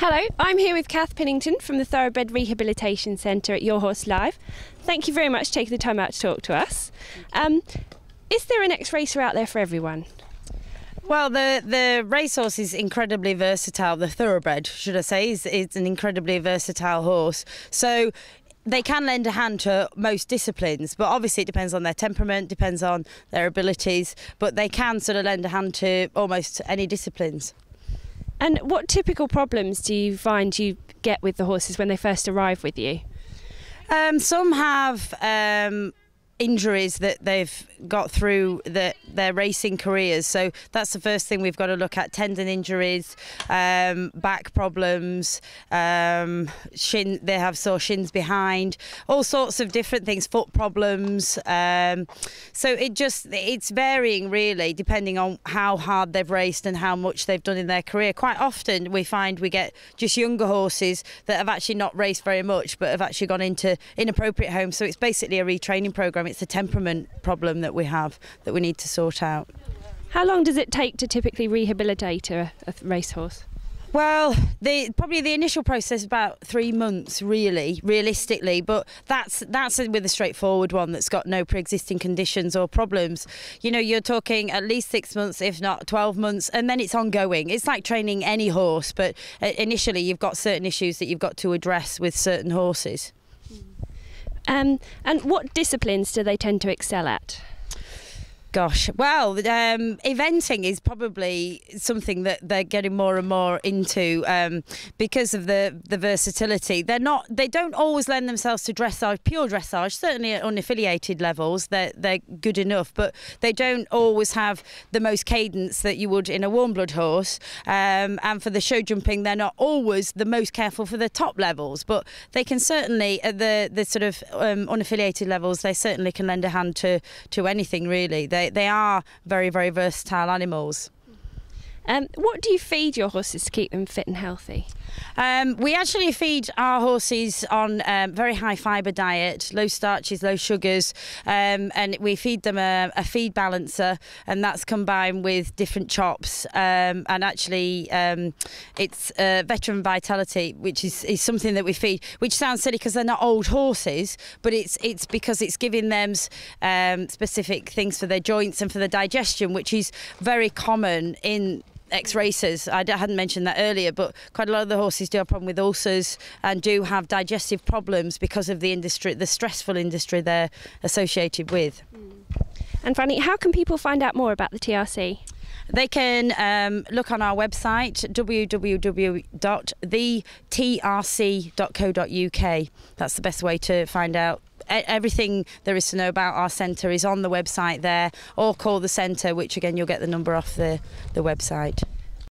Hello, I'm here with Kath Pinnington from the Thoroughbred Rehabilitation Centre at Your Horse Live. Thank you very much for taking the time out to talk to us. Is there an ex-racer out there for everyone? Well, the racehorse is incredibly versatile. The thoroughbred, should I say, is an incredibly versatile horse. So they can lend a hand to most disciplines, but obviously it depends on their temperament, depends on their abilities, but they can sort of lend a hand to almost any disciplines. And what typical problems do you find you get with the horses when they first arrive with you? Some have injuries that they've got through their racing careers, so that's the first thing we've got to look at: tendon injuries, back problems, they have sore shins behind, all sorts of different things, foot problems. So it's varying really depending on how hard they've raced and how much they've done in their career. Quite often we find we get just younger horses that have actually not raced very much but have actually gone into inappropriate homes, so it's basically a retraining program. It's a temperament problem that we have that we need to sort out. How long does it take to typically rehabilitate a racehorse? Well, probably the initial process is about 3 months, really, realistically, but that's with a straightforward one that's got no pre-existing conditions or problems. You know, you're talking at least 6 months, if not 12 months, and then it's ongoing. It's like training any horse, but initially you've got certain issues that you've got to address with certain horses. And what disciplines do they tend to excel at? Gosh, well, eventing is probably something that they're getting more and more into because of the versatility. They don't always lend themselves to dressage, pure dressage. Certainly at unaffiliated levels, they're good enough, but they don't always have the most cadence that you would in a warm blood horse. And for the show jumping, they're not always the most careful for the top levels, but they can certainly at the sort of unaffiliated levels, they certainly can lend a hand to anything really. They are very, very versatile animals. What do you feed your horses to keep them fit and healthy? We actually feed our horses on very high fibre diet, low starches, low sugars, and we feed them a feed balancer, and that's combined with different chops, and actually it's veteran vitality, which is something that we feed, which sounds silly because they're not old horses, but it's because it's giving them specific things for their joints and for the digestion, which is very common in ex-racers. I hadn't mentioned that earlier, but quite a lot of the horses do have a problem with ulcers and do have digestive problems because of the industry, the stressful industry they're associated with. And finally, how can people find out more about the TRC? They can look on our website, www.thetrc.co.uk. That's the best way to find out. Everything there is to know about our centre is on the website there, or call the centre, which again you'll get the number off the website.